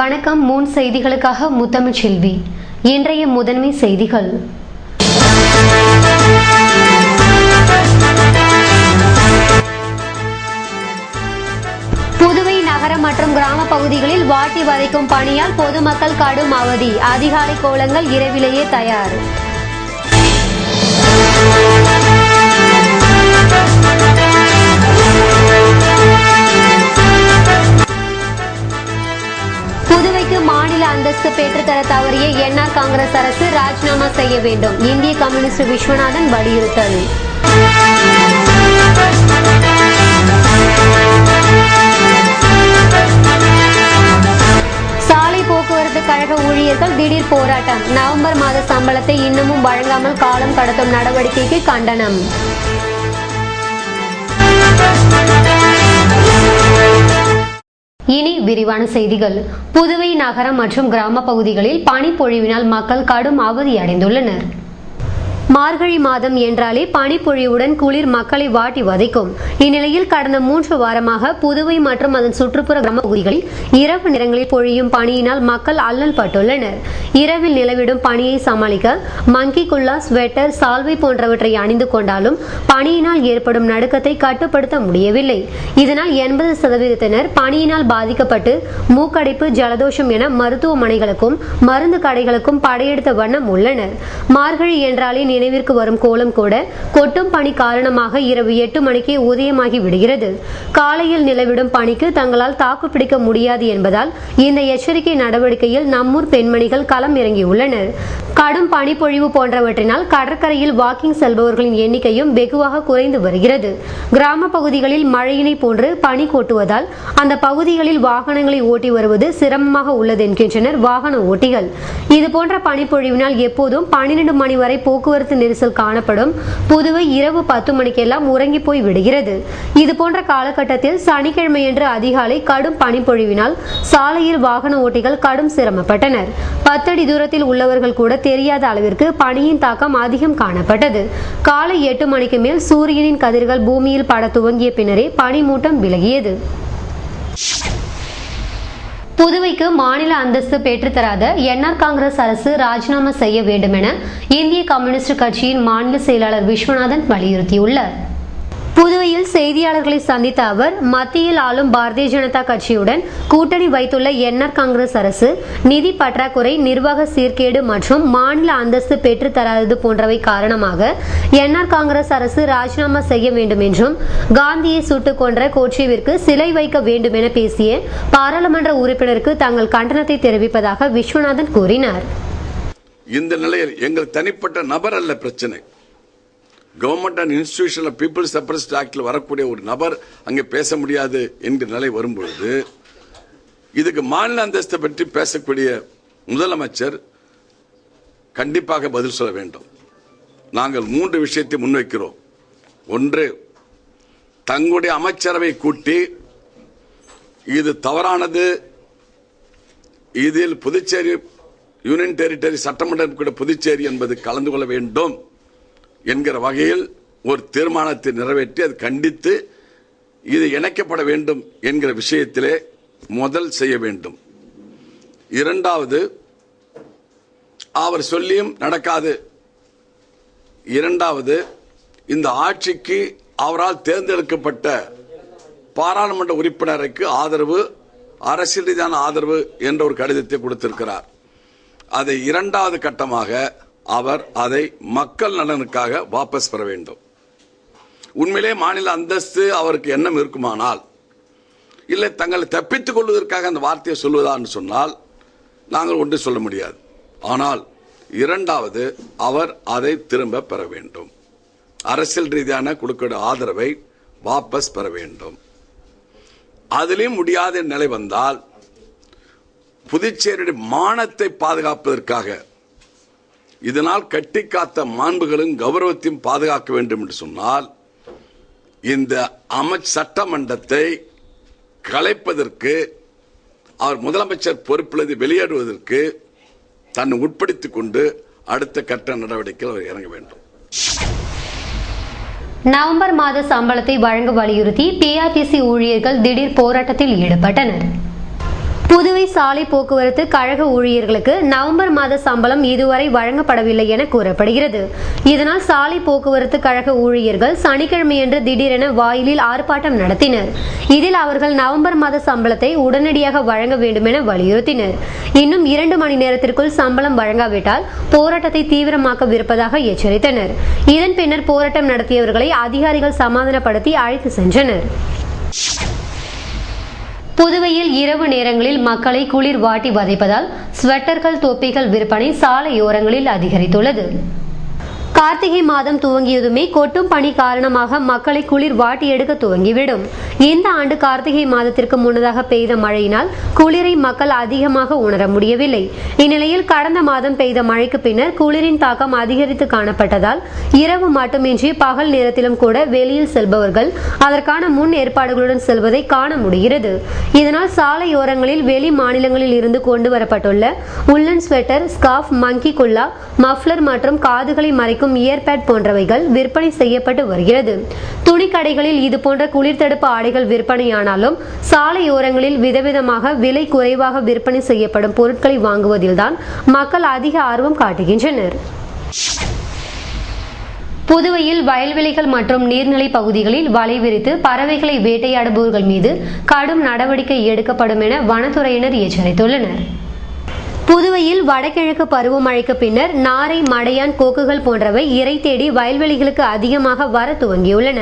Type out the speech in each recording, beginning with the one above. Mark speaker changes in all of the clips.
Speaker 1: வணக்கம். மூன் செய்திகளுக்காக முத்தமிழ் செல்வி. இன்றைய முதன்மை செய்திகள். புதுவை நகர மற்றும் கிராம பகுதிகளில் வாட்டி வதைக்கும் பணியால் பொதுமக்கள் கடும் அவதி. அதிகாலை கோலங்கள் இரவிலேயே தயார். புதுவைக்கு மாநில அந்தஸ்து பெற்றுத்தர தவறிய என்ஆர் காங்கிரஸ் அரசு ராஜினாமா செய்ய வேண்டும். இந்திய கம்யூனிஸ்ட் விஸ்வநாதன் வலியுறுத்தல். சாலை போக்குவரத்து கழக ஊழியர்கள் திடீர் போராட்டம். நவம்பர் மாத சம்பளத்தை இன்னமும் வழங்காமல் காலம் கடத்தும் நடவடிக்கைக்கு கண்டனம். இனி விரிவான செய்திகள். புதுவை நகரம் மற்றும் கிராம பகுதிகளில் பனிப்பொழிவினால் மக்கள் கடும் அவதி அடைந்துள்ளனர். மார்கழி மாதம் என்றாலே பனிப்பொழிவுடன் குளிர் மக்களை வாட்டி வதைக்கும். இந்நிலையில் கடந்த 3 வாரமாக புதுவை மற்றும் அதன் சுற்றுப்புற கிராம பகுதிகளில் இரவு நேரங்களில் பொழியும் பனியினால் மக்கள் அல்லல் பட்டுள்ளனர். இரவில் நிலவிடும் பனியை சமாளிக்க மங்கி குல்லா, ஸ்வெட்டர், சால்வை போன்றவற்றை அணிந்து கொண்டாலும் பனியினால் ஏற்படும் நடுக்கத்தை கட்டுப்படுத்த முடியவில்லை. இதனால் 80% பனியினால் பாதிக்கப்பட்டு மூக்கடைப்பு, ஜலதோஷம் என மருத்துவமனைகளுக்கும் மருந்து கடைகளுக்கும் படையெடுத்த வண்ணம் உள்ளனர். மார்கழி என்றாலே நினைவிற்கு வரும் கோலம் கூட கொட்டும் பனி காரணமாக இரவு 8 மணிக்கே உதயமாகி விடுகிறது. காலையில் நிலவிடும் பனிக்கு தங்களால் தாக்குப்பிடிக்க முடியாது என்பதால் இந்த எச்சரிக்கை நடவடிக்கையில் நம்மூர் பெண்மணிகள் களம் இறங்கியுள்ளனர். கடும் பனிப்பொழிவு போன்றவற்றினால் கடற்கரையில் வாக்கிங் செல்பவர்களின் எண்ணிக்கையும் வெகுவாக குறைந்து வருகிறது. கிராம பகுதிகளில் மழையினை போன்று பனி கொட்டுவதால் அந்த பகுதிகளில் வாகனங்களை ஓட்டி வருவது சிரமமாக உள்ளது என்கின்றனர் வாகன ஓட்டிகள். இதுபோன்ற பனிப்பொழிவினால் எப்போதும் 12 மணி வரை போக்குவரத்து நெரிசல் காணப்படும். புதுவை இரவு 10 மணிக்கெல்லாம் உறங்கி போய் விடுகிறது. இதுபோன்ற காலகட்டத்தில் சனிக்கிழமையன்று அதிகாலை கடும் பனிப்பொழிவினால் சாலையில் வாகன ஓட்டிகள் கடும் சிரமப்பட்டனர். 10 அடி தூரத்தில் உள்ளவர்கள் கூட தெரியாத அளவிற்கு பனியின் தாக்கம் அதிகம் காணப்பட்டது. காலை 8 மணிக்கு மேல் சூரியனின் கதிர்கள் பூமியில் பட துவங்கிய பின்னரே பனிமூட்டம் விலகியது. புதுவைக்கு மாநில அந்தஸ்து பெற்றுத்தராத என்ஆர் காங்கிரஸ் அரசு ராஜினாமா செய்ய வேண்டும் என இந்திய கம்யூனிஸ்ட் கட்சியின் மாநில செயலாளர் விஸ்வநாதன் வலியுறுத்தியுள்ளார். புதுவையில் செய்தியாளர்களை சந்தித்த அவர், மத்தியில் ஆளும் பாரதிய ஜனதா கட்சியுடன் கூட்டணி வைத்துள்ள என்ஆர் காங்கிரஸ் அரசு நிதி பற்றாக்குறை, நிர்வாக சீர்கேடு மற்றும் மாநில அந்தஸ்து பெற்றுத்தராதது போன்றவை காரணமாக என்ஆர் காங்கிரஸ் அரசு ராஜினாமா செய்ய வேண்டும் என்றும், காந்தியை சுட்டுக் கொன்ற கோட்சேவிற்கு சிலை வைக்க வேண்டும் என பேசிய பாராளுமன்ற உறுப்பினருக்கு தாங்கள் கண்டனத்தை தெரிவிப்பதாக விஸ்வநாதன் கூறினார்.
Speaker 2: இந்த நிலையில் எங்கள் தனிப்பட்ட நபர் அல்ல பிரச்சனை. Government and institution of people's suppressed ஆக்டில் வரக்கூடிய ஒரு நபர் அங்கே பேச முடியாது என்கிற நிலை வரும்பொழுது இதுக்கு மாநில அந்தஸ்தை பற்றி பேசக்கூடிய முதலமைச்சர் கண்டிப்பாக பதில் சொல்ல வேண்டும். நாங்கள் 3 விஷயத்தை முன்வைக்கிறோம். ஒன்று, தங்களுடைய அமைச்சரவை கூட்டி இது தவறானது, இதில் புதுச்சேரி யூனியன் டெரிட்டரி சட்டமன்ற புதுச்சேரி என்பது கலந்து கொள்ள வேண்டும் என்கிற வகையில் ஒரு தீர்மானத்தை நிறைவேற்றி அது கண்டித்து இது இணைக்கப்பட வேண்டும் என்கிற விஷயத்திலே முதல் செய்ய வேண்டும். இரண்டாவது, அவர் சொல்லியும் நடக்காது. இரண்டாவது, இந்த ஆட்சிக்கு அவரால் தேர்ந்தெடுக்கப்பட்ட பாராளுமன்ற உறுப்பினருக்கு ஆதரவு, அரசியல் ரீதியான ஆதரவு என்ற ஒரு கடிதத்தை கொடுத்திருக்கிறார். அதை இரண்டாவது கட்டமாக அவர் அதை மக்கள் நலனுக்காக வாபஸ் பெற வேண்டும். உண்மையிலே மாநில அந்தஸ்து அவருக்கு எண்ணம் இருக்குமானால், இல்லை தங்களை தப்பித்துக் கொள்வதற்காக அந்த வார்த்தையை சொல்வதான்னு சொன்னால் நாங்கள் ஒன்று சொல்ல முடியாது. ஆனால் இரண்டாவது, அவர் அதை திரும்ப பெற வேண்டும். அரசியல் ரீதியான கொடுக்கிற ஆதரவை வாபஸ் பெற வேண்டும். அதிலும் முடியாத நிலை வந்தால் புதுச்சேரியுடைய மானத்தை பாதுகாப்பதற்காக, இதனால் கட்டி காத்த மாண்புகளும் கௌரவத்தையும் பாதுகாக்க வேண்டும் என்று சொன்னால் இந்த சட்டமன்றத்தை கலைப்பதற்கு, அவர் முதலமைச்சர் பொறுப்பிலிருந்து வெளியேறுவதற்கு தன்னை உட்படுத்திக் கொண்டு அடுத்த கட்ட நடவடிக்கையில் அவர் இறங்க வேண்டும்.
Speaker 1: நவம்பர் மாத சம்பளத்தை வழங்க வலியுறுத்தி பிஆர்டிசி ஊழியர்கள் திடீர் போராட்டத்தில் ஈடுபட்டனர். புதுவை சாலை போக்குவரத்து கழக ஊழியர்களுக்கு நவம்பர் மாத சம்பளம் இதுவரை வழங்கப்படவில்லை என கூறப்படுகிறது. இதனால் சாலை போக்குவரத்து கழக ஊழியர்கள் சனிக்கிழமையன்று திடீரென வாயிலில் ஆர்ப்பாட்டம் நடத்தினர். இதில் அவர்கள் நவம்பர் மாத சம்பளத்தை உடனடியாக வழங்க வேண்டும் என வலியுறுத்தினர். இன்னும் 2 மணி நேரத்திற்குள் சம்பளம் வழங்காவிட்டால் போராட்டத்தை தீவிரமாக்கவிருப்பதாக எச்சரித்தனர். இதன் பின்னர் போராட்டம் நடத்தியவர்களை அதிகாரிகள் சமாதானப்படுத்தி அழைத்து சென்றனர். புதுவையில் இரவு நேரங்களில் மக்களை குளிர் வாட்டி வதைப்பதால் ஸ்வெட்டர்கள், தொப்பிகள் விற்பனை சாலையோரங்களில் அதிகரித்துள்ளது. கார்த்திகை மாதம் துவங்கியதுமே கொட்டும் பனி காரணமாக மக்களை குளிர் வாட்டி எடுக்க துவங்கிவிடும். இந்த ஆண்டு கார்த்திகை மாதத்திற்கு முன்னதாக பெய்த மழையினால் குளிரை மக்கள் அதிகமாக உணர முடியவில்லை. இந்நிலையில் கடந்த மாதம் பெய்த மழைக்கு பின்னர் குளிரின் தாக்கம் அதிகரித்து காணப்பட்டதால் இரவு மட்டுமின்றி பகல் நேரத்திலும் கூட வெளியில் செல்பவர்கள் அதற்கான முன் ஏற்பாடுகளுடன் செல்வதை காண முடிகிறது. இதனால் சாலையோரங்களில் வெளி மாநிலங்களில் இருந்து கொண்டு வரப்பட்டுள்ள உல்லன் ஸ்வெட்டர், ஸ்கார்ஃப், மங்கி குல்லா, மஃப்ளர் மற்றும் காதுகளை மறைக்கும் இயர்பேட் போன்றவைகள் விற்பனை செய்யப்பட்டு வருகிறது. துணிக்கடைகளில் இதுபோன்ற குளிர் தடுப்பு ஆடைகள் விற்பனையானாலும் சாலையோரங்களில் விதவிதமாக விலை குறைவாக விற்பனை செய்யப்படும் பொருட்களை வாங்குவதில்தான் மக்கள் அதிக ஆர்வம் காட்டுகின்றனர். புதுவையில் வயல்வெளிகள் மற்றும் நீர்நிலை பகுதிகளில் வலை விரித்து பறவைகளை வேட்டையாடுபவர்கள் மீது கடும் நடவடிக்கை எடுக்கப்படும் என வனத்துறையினர் எச்சரித்துள்ளனர். புதுவையில் வடகிழக்கு பருவமழைக்கு பின்னர் நாரை, மடையான், கோக்குகள் போன்றவை இறை தேடி வயல்வெளிகளுக்கு அதிகமாக வர துவங்கியுள்ளன.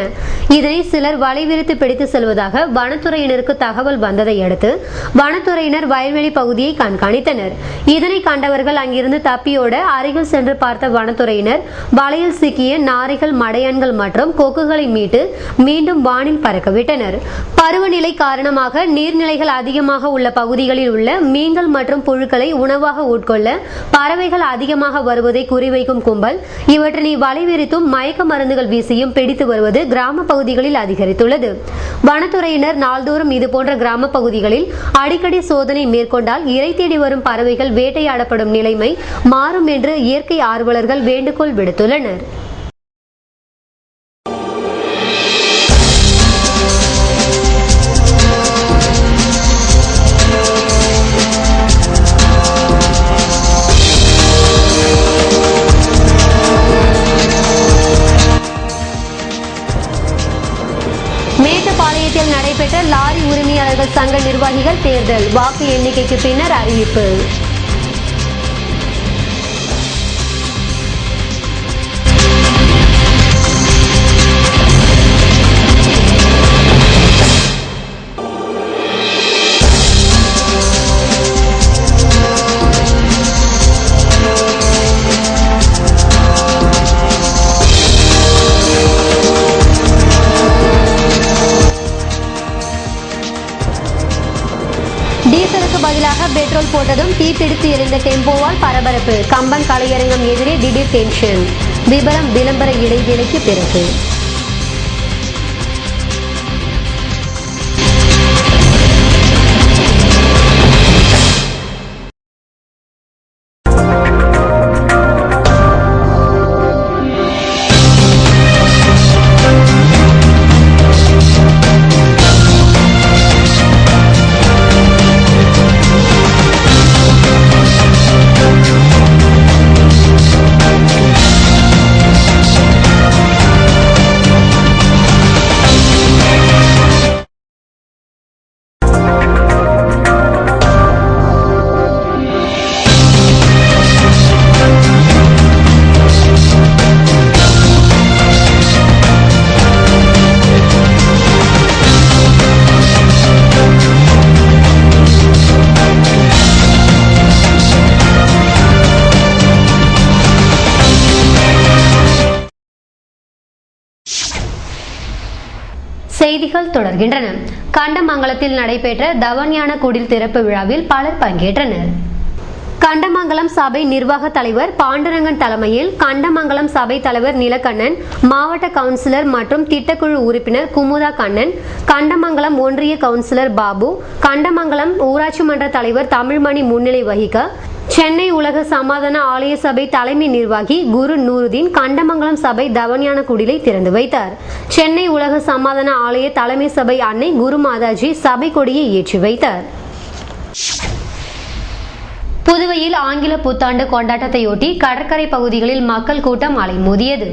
Speaker 1: இதனை சிலர் வலை விரித்து பிடித்து செல்வதாக வனத்துறையினருக்கு தகவல் வந்ததை அடுத்து வனத்துறையினர் வயல்வெளி பகுதியை கண்காணித்தனர். இதனை கண்டவர்கள் அங்கிருந்து தப்பியோட அருகில் சென்று பார்த்த வனத்துறையினர் வலையில் சிக்கிய நாரைகள், மடையான்கள் மற்றும் கொக்குகளை மீட்டு மீண்டும் வானில் பறக்கவிட்டனர். பருவநிலை காரணமாக நீர்நிலைகள் அதிகமாக உள்ள பகுதிகளில் உள்ள மீன்கள் மற்றும் புழுக்களை உணவாக உட்கொள்ள பறவைகள் அதிகமாக வருவதை குறிவைக்கும் கும்பல் இவற்றினை வலை விரித்தும் மயக்க மருந்துகள் வீசியும் பிடித்து வருவது கிராம பகுதிகளில் அதிகரித்துள்ளது. வனத்துறையினர் நாள்தோறும் இதுபோன்ற கிராம பகுதிகளில் அடிக்கடி சோதனை மேற்கொண்டால் இறை தேடி வரும் பறவைகள் வேட்டையாடப்படும் நிலைமை மாறும் என்று இயற்கை ஆர்வலர்கள் வேண்டுகோள் விடுத்துள்ளனர். மேட்டுப்பாளையத்தில் நடைபெற்ற லாரி உரிமையாளர்கள் சங்க நிர்வாகிகள் தேர்தல் வாக்கு எண்ணிக்கைக்கு பின்னர் அறிவிப்பு. டீசலுக்கு பதிலாக பெட்ரோல் போட்டதும் தீப்பிடித்து எரிந்த டெம்போவால் பரபரப்பு. கம்பன் கலையரங்கம் எதிரே திடீர் டென்ஷன். விபரம் விளம்பர இடைவேளைக்கு பிறகு. செய்திகள் தொடர்கின்றன. கண்டமங்கலத்தில் நடைபெற்ற தவஞான குடில் திறப்பு விழாவில் பலர் பங்கேற்றனர். கண்டமங்கலம் சபை நிர்வாக தலைவர் பாண்டுரங்கன் தலைமையில் கண்டமங்கலம் சபை தலைவர் நிலக்கண்ணன், மாவட்ட கவுன்சிலர் மற்றும் திட்டக்குழு உறுப்பினர் குமுதா கண்ணன், கண்டமங்கலம் ஒன்றிய கவுன்சிலர் பாபு, கண்டமங்கலம் ஊராட்சி மன்ற தலைவர் தமிழ்மணி முன்னிலை வகிக்க சென்னை உலக சமாதான ஆலய சபை தலைமை நிர்வாகி குரு நூருதீன் கண்டமங்கலம் சபை தவஞான குடிலை திறந்து வைத்தார். சென்னை உலக சமாதான ஆலய தலைமை சபை அன்னை குரு மாதாஜி சபை கொடியை ஏற்றி வைத்தார். புதுவையில் ஆங்கில புத்தாண்டு கொண்டாட்டத்தையொட்டி கடற்கரை பகுதிகளில் மக்கள் கூட்டம் அலைமோதியது.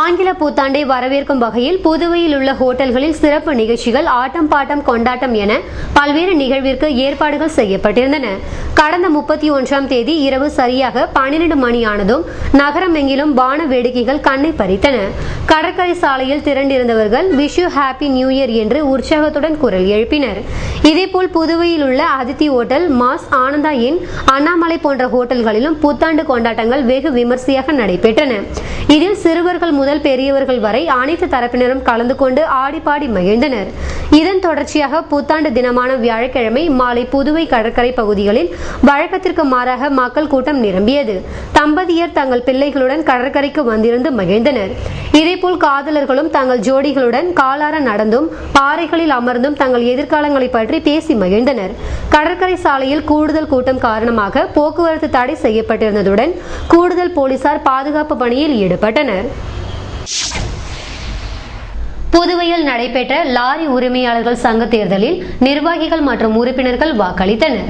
Speaker 1: ஆங்கில புத்தாண்டை வரவேற்கும் வகையில் புதுவையில் உள்ள ஹோட்டல்களில் சிறப்பு நிகழ்ச்சிகள், ஆட்டம் பாட்டம் கொண்டாட்டம் என பல்வேறு நிகழ்விற்கு ஏற்பாடுகள் செய்யப்பட்டிருந்தன. கடந்த 31ஆம் தேதி இரவு சரியாக 12 மணி ஆனதும் நகரம் எங்கிலும் வான வேடிக்கைகள் கண்ணை பறித்தன. கடற்கரை சாலையில் திரண்டிருந்தவர்கள் wish you happy new year என்று உற்சாகத்துடன் குரல் எழுப்பினர். இதேபோல் புதுவையில் உள்ள Athithi hotel, Mass, Ananda inn, Annamalai போன்ற ஹோட்டல்களிலும் புத்தாண்டு கொண்டாட்டங்கள் வெகு விமர்சையாக நடைபெற்றன. இதில் சிறுவர்கள் முதல் பெரியவர்கள் வரை அனைத்து தரப்பினரும் கலந்து கொண்டு ஆடிப்பாடி மகிழ்ந்தனர். இதன் தொடர்ச்சியாக புத்தாண்டு தினமான வியாழக்கிழமை மாலை புதுவை கடற்கரை பகுதிகளில் வழக்கத்திற்கு மாறாக மக்கள் கூட்டம் நிரம்பியது. தம்பதியர் தங்கள் பிள்ளைகளுடன் கடற்கரைக்கு வந்திருந்து மகிழ்ந்தனர். இதேபோல் காதலர்களும் தங்கள் ஜோடிகளுடன் காலார நடந்தும் பாறைகளில் அமர்ந்தும் தங்கள் எதிர்காலங்களை பற்றி பேசி மகிழ்ந்தனர். கடற்கரை சாலையில் கூடுதல் கூட்டம் காரணமாக போக்குவரத்து தடை செய்யப்பட்டிருந்ததுடன் கூடுதல் போலீசார் பாதுகாப்பு பணியில் ஈடுபட்டனர். புதுவையில் நடைபெற்ற லாரி உரிமையாளர்கள் சங்க தேர்தலில் நிர்வாகிகள் மற்றும் உறுப்பினர்கள் வாக்களித்தனர்.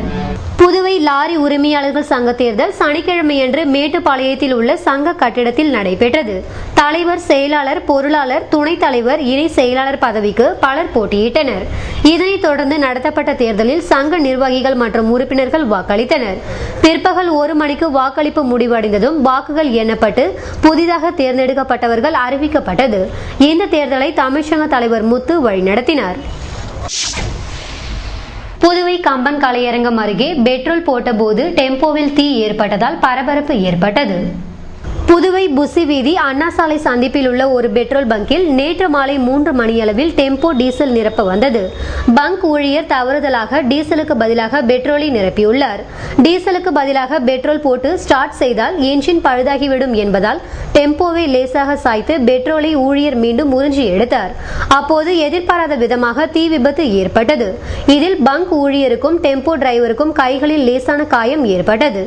Speaker 1: புதுவை லாரி உரிமையாளர்கள் சங்க தேர்தல் சனிக்கிழமையன்று மேட்டுப்பாளையத்தில் உள்ள சங்க கட்டிடத்தில் நடைபெற்றது. தலைவர், செயலாளர், பொருளாளர், துணைத் தலைவர், இணை செயலாளர் பதவிக்கு பலர் போட்டியிட்டனர். இதனைத் தொடர்ந்து நடத்தப்பட்ட தேர்தலில் சங்க நிர்வாகிகள் மற்றும் உறுப்பினர்கள் வாக்களித்தனர். பிற்பகல் 1 மணிக்கு வாக்களிப்பு முடிவடைந்ததும் வாக்குகள் எண்ணப்பட்டு புதிதாக தேர்ந்தெடுக்கப்பட்டவர்கள் அறிவிக்கப்பட்டது. இந்த தேர்தலை தமிழ்ச்சங்க தலைவர் முத்து வழிநடத்தினார். புதுவை கம்பன் கலையரங்கம் அருகே பெட்ரோல் போட்டபோது டெம்போவில் தீ ஏற்பட்டதால் பரபரப்பு ஏற்பட்டது. புதுவை புசி வீதி அண்ணா சாலை சந்திப்பில் உள்ள ஒரு பெட்ரோல் பங்கில் நேற்று மாலை 3 மணியளவில் டெம்போ டீசல் நிரப்ப வந்தது. பங்க் ஊழியர் தவறுதலாக டீசலுக்கு பதிலாக பெட்ரோலை நிரப்பியுள்ளார். டீசலுக்கு பதிலாக பெட்ரோல் போட்டு ஸ்டார்ட் செய்தால் என்ஜின் பழுதாகிவிடும் என்பதால் டெம்போவை லேசாக சாய்த்து பெட்ரோலை ஊழியர் மீண்டும் உறிஞ்சி எடுத்தார். அப்போது எதிர்பாராத விதமாக தீ விபத்து ஏற்பட்டது. இதில் பங்க் ஊழியருக்கும் டெம்போ டிரைவருக்கும் கைகளில் லேசான காயம் ஏற்பட்டது.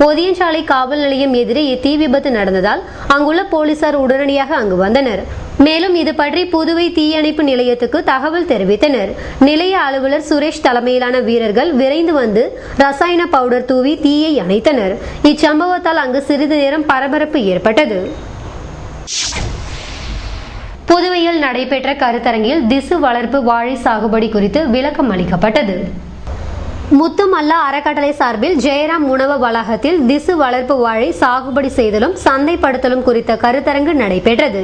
Speaker 1: ஒதியஞ்சாலை காவல் நிலையம் எதிரே தீ விபத்து நடந்ததால் அங்குள்ள போலீசார் உடனடியாக அங்கு வந்தனர். மேலும் இது பற்றி புதுவை தீயணைப்பு நிலையத்துக்கு தகவல் தெரிவித்தனர். நிலைய அலுவலர் சுரேஷ் தலைமையிலான வீரர்கள் விரைந்து வந்து ரசாயன பவுடர் தூவி தீயை அணைத்தனர். இச்சம்பவத்தால் அங்கு சிறிது நேரம் பரபரப்பு ஏற்பட்டது. புதுவையில் நடைபெற்ற கருத்தரங்கில் திசு வளர்ப்பு வாழை சாகுபடி குறித்து விளக்கம் அளிக்கப்பட்டது. முத்துமல்லா அறக்கட்டளை சார்பில் ஜெயராம் உணவு வளாகத்தில் திசு வளர்ப்பு வாழை சாகுபடி செய்தலும் சந்தைப்படுத்தலும் குறித்த கருத்தரங்கு நடைபெற்றது.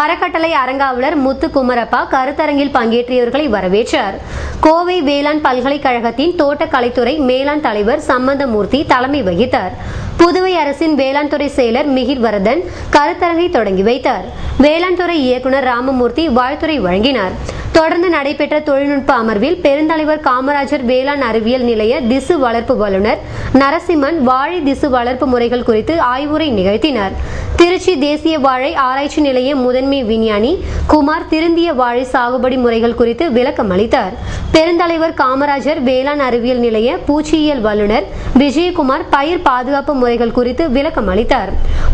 Speaker 1: அறக்கட்டளை அரங்காவலர் முத்து குமரப்பா கருத்தரங்கில் பங்கேற்றியவர்களை வரவேற்றார். கோவை வேளாண் பல்கலைக்கழகத்தின் தோட்டக்கலைத்துறை மேலாண் தலைவர் சம்பந்தமூர்த்தி தலைமை வகித்தார். புதுவை அரசின் வேளாண் துறை செயலர் மிகிர்வர்தன் கருத்தரங்கை தொடங்கி வைத்தார். வேளாண் துறை இயக்குநர் ராமமூர்த்தி வாழ்த்துரை வழங்கினார். தொடர்ந்து நடைபெற்ற தொழில்நுட்ப அமர்வில் பெருந்தலைவர் காமராஜர் வேளாண் அறிவியல் நிலைய திசு வளர்ப்பு வல்லுநர் நரசிம்மன் வாழை திசு வளர்ப்பு முறைகள் குறித்து ஆய்வுரை நிகழ்த்தினார். திருச்சி தேசிய வாழை ஆராய்ச்சி நிலைய முதன்மை விஞ்ஞானி குமார் திருந்திய வாழை சாகுபடி முறைகள் குறித்து விளக்கம் அளித்தார். பெருந்தலைவர் காமராஜர் வேளாண் அறிவியல் நிலைய பூச்சியியல் வல்லுநர் விஜயகுமார் பயிர் பாதுகாப்பு முறைகள் குறித்து விளக்கம் அளித்தார்.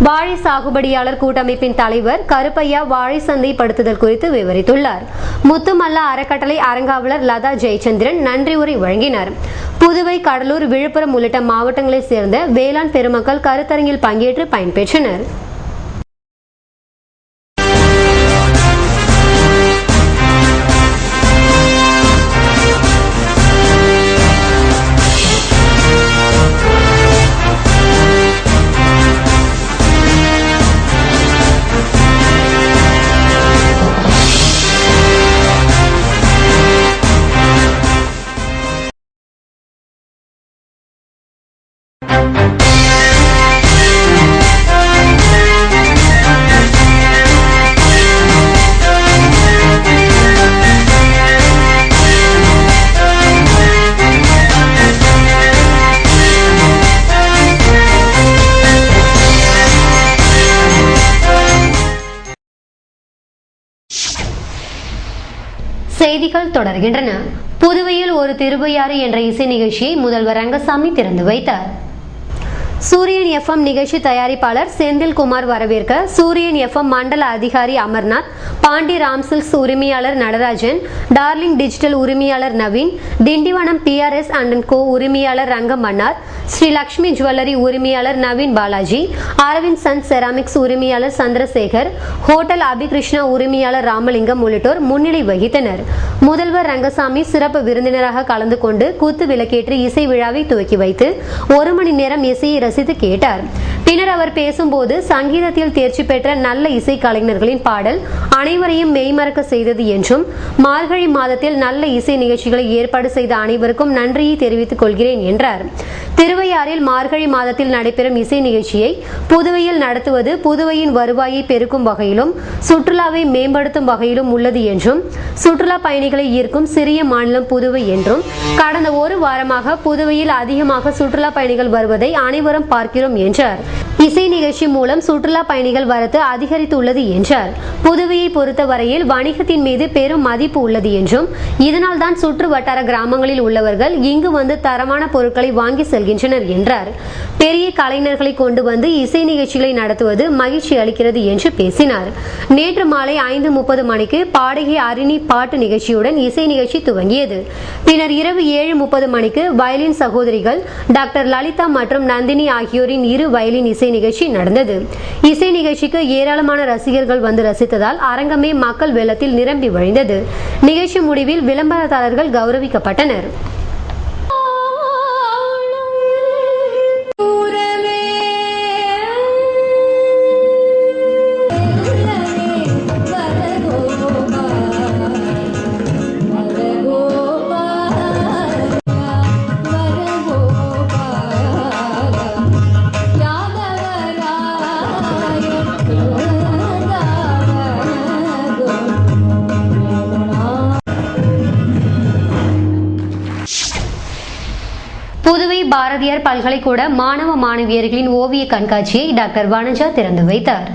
Speaker 1: வாழை சாகுபடியாளர் கூட்டமைப்பின் தலைவர் கருப்பையா வாழை சந்தைப்படுத்துதல் குறித்து விவரித்துள்ளார். முத்துமல்லா அறக்கட்டளை அரங்காவலர் லதா ஜெயச்சந்திரன் நன்றி உரை வழங்கினார். புதுவை, கடலூர், விழுப்புரம் உள்ளிட்ட மாவட்டங்களைச் சேர்ந்த வேளாண் பெருமக்கள் கருத்தரங்கில் பங்கேற்று பயன்பெற்றனர். செய்திகள் தொடர்கின்றன. புதுவையில் ஒரு திருவையாறு என்ற இசை நிகழ்ச்சியை முதல்வர் ரங்கசாமி திறந்து வைத்தார். சூரியன் எஃப்எம் நிகழ்ச்சி தயாரிப்பாளர் செந்தில்குமார் வரவேற்க சூரியன் எஃப்எம் மண்டல அதிகாரி அமர்நாத், பாண்டி ராம்சில்க்ஸ் உரிமையாளர் நடராஜன், டார்லிங் டிஜிட்டல் உரிமையாளர் நவீன், திண்டிவனம் PRS & Co உரிமையாளர் ரங்கம் மன்னார், ஸ்ரீ லட்சுமி ஜுவல்லரி உரிமையாளர் நவீன் பாலாஜி, அரவிந்த் சன் செராமிக்ஸ் உரிமையாளர் சந்திரசேகர், ஹோட்டல் அபிகிருஷ்ணா உரிமையாளர் ராமலிங்கம் உள்ளிட்டோர் முன்னிலை வகித்தனர். முதல்வர் ரங்கசாமி சிறப்பு விருந்தினராக கலந்து கொண்டு குத்து விளக்கேற்றி இசை விழாவை துவக்கி வைத்து 1 மணி நேரம் இசையை ரசித்து கேட்டார். பின்னர் அவர் பேசும்போது சங்கீதத்தில் தேர்ச்சி பெற்ற நல்ல இசை கலைஞர்களின் பாடல் அனைவரையும் மெய்மறக்க செய்தது என்றும், மார்கழி மாதத்தில் நல்ல இசை நிகழ்ச்சிகளை ஏற்பாடு செய்த அனைவருக்கும் நன்றியை தெரிவித்துக் கொள்கிறேன் என்றார். திருவையாறில் மார்கழி மாதத்தில் நடைபெறும் இசை நிகழ்ச்சியை புதுவையில் நடத்துவது புதுவையின் வருவாயை பெருக்கும் வகையிலும் சுற்றுலாவை மேம்படுத்தும் வகையிலும் உள்ளது என்றும், சுற்றுலா பயணிகளை ஈர்க்கும் சிறிய மாநிலம் புதுவை என்றும், கடந்த 1 வாரமாக புதுவையில் அதிகமாக சுற்றுலா பயணிகள் வருவதை அனைவரும் பார்க்கிறோம் என்றார். இசை நிகழ்ச்சி மூலம் சுற்றுலா பயணிகள் வரத்து அதிகரித்துள்ளது என்றார். புதுவையை பொறுத்தவரையில் வணிகத்தின் மீது பெரும் மதிப்பு உள்ளது என்றும், இதனால் தான் சுற்று வட்டார கிராமங்களில் உள்ளவர்கள் இங்கு வந்து தரமான பொருட்களை வாங்கி செல்கின்றனர் என்றார். பெரிய கலைஞர்களை கொண்டு வந்து இசை நிகழ்ச்சிகளை நடத்துவது மகிழ்ச்சி அளிக்கிறது என்று பேசினார். நேற்று மாலை 5:30 மணிக்கு பாடகி அரிணி பாட்டு நிகழ்ச்சியுடன் இசை நிகழ்ச்சி துவங்கியது. பின்னர் இரவு 7:30 மணிக்கு வயலின் சகோதரிகள் டாக்டர் லலிதா மற்றும் நந்தினி ஆகியோரின் 2 வயலின் இசை நிகழ்ச்சி நடந்தது. இசை நிகழ்ச்சிக்கு ஏராளமான ரசிகர்கள் வந்து ரசித்ததால் அரங்கமே மக்கள் வெள்ளத்தில் நிரம்பி வழிந்தது. நிகழ்ச்சி முடிவில் விளம்பரதாரர்கள் கௌரவிக்கப்பட்டனர். புதுவை பாரதியார் பல்கலைக்கூட மாணவ மாணவியர்களின் ஓவிய கண்காட்சியை டாக்டர் வனஜா திறந்து வைத்தார்.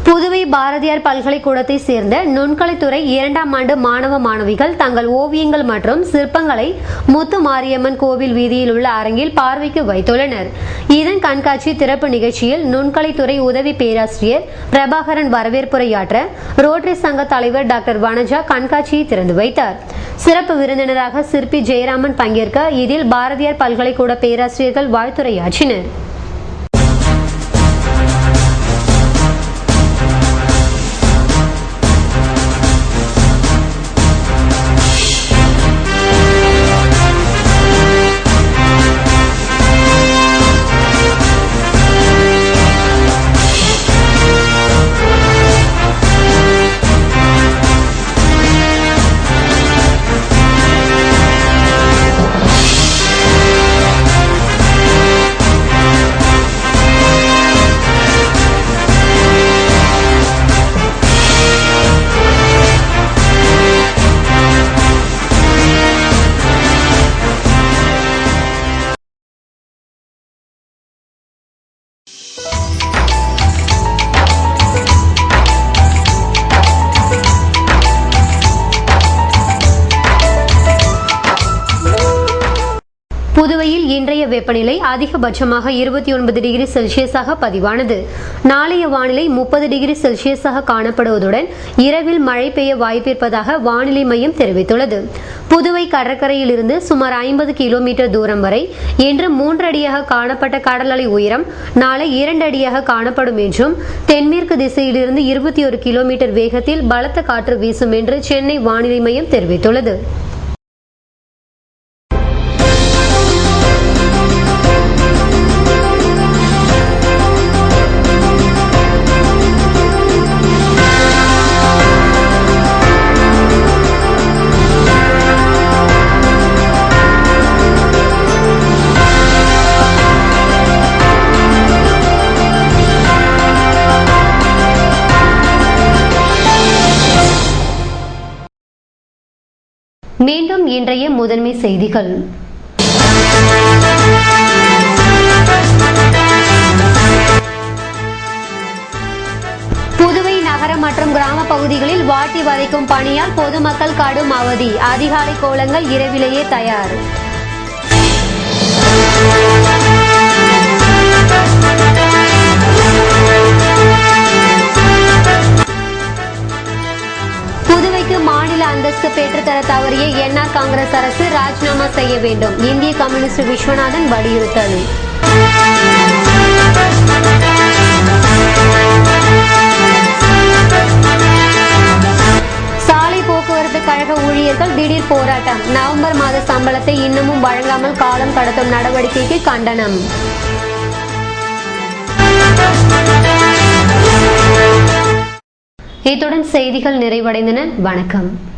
Speaker 1: புதுவை பாரதியார் பல்கலைக்கூடத்தை சேர்ந்த நுண்கலைத்துறை 2ஆம் ஆண்டு மாணவ மாணவிகள் தங்கள் ஓவியங்கள் மற்றும் சிற்பங்களை முத்து மாரியம்மன் கோவில் வீதியில் உள்ள அரங்கில் பார்வைக்கு வைத்துள்ளனர். இதன் கண்காட்சி திறப்பு நிகழ்ச்சியில் நுண்கலைத்துறை உதவி பேராசிரியர் பிரபாகரன் வரவேற்புரையாற்ற ரோட்டரி சங்க தலைவர் டாக்டர் வனஜா கண்காட்சியை திறந்து வைத்தார். சிறப்பு விருந்தினராக சிற்பி ஜெயராமன் பங்கேற்க இதில் பாரதியார் பல்கலைக்கூட பேராசிரியர்கள் வாழ்த்துரையாற்றினர். புதுவையில் இன்றைய வெப்பநிலை அதிகபட்சமாக 29 டிகிரி செல்சியஸாக பதிவானது. நாளைய வானிலை 30 டிகிரி செல்சியஸாக காணப்படுவதுடன் இரவில் மழை பெய்ய வாய்ப்பிருப்பதாக வானிலை மையம் தெரிவித்துள்ளது. புதுவை கடற்கரையில் இருந்து சுமார் 50 கிலோமீட்டர் தூரம் வரை இன்று 3 அடியாக காணப்பட்ட கடல் அலை உயரம் நாளை 2 அடியாக காணப்படும் என்றும், தென்மேற்கு திசையிலிருந்து 21 கிலோமீட்டர் வேகத்தில் பலத்த காற்று வீசும் என்று சென்னை வானிலை மையம் தெரிவித்துள்ளது. மீண்டும் இன்றைய முதன்மை செய்திகள். புதுவை நகர மற்றும் கிராம பகுதிகளில் வாட்டி வதைக்கும் பணியால் பொதுமக்கள் கடும் அவதி. அதிகாலை கோலங்கள் இரவிலேயே தயார். காங்கிரஸ் அரசு ராஜினாமா செய்ய வேண்டும். இந்திய கம்யூனிஸ்ட் விஸ்வநாதன் வலியுறுத்தல். சாலை போக்குவரத்து கழக ஊழியர்கள் திடீர் போராட்டம். நவம்பர் மாத சம்பளத்தை இன்னமும் வழங்காமல் காலம் கடத்தும் நடவடிக்கைக்கு கண்டனம். இத்துடன் செய்திகள் நிறைவடைந்தன. வணக்கம்.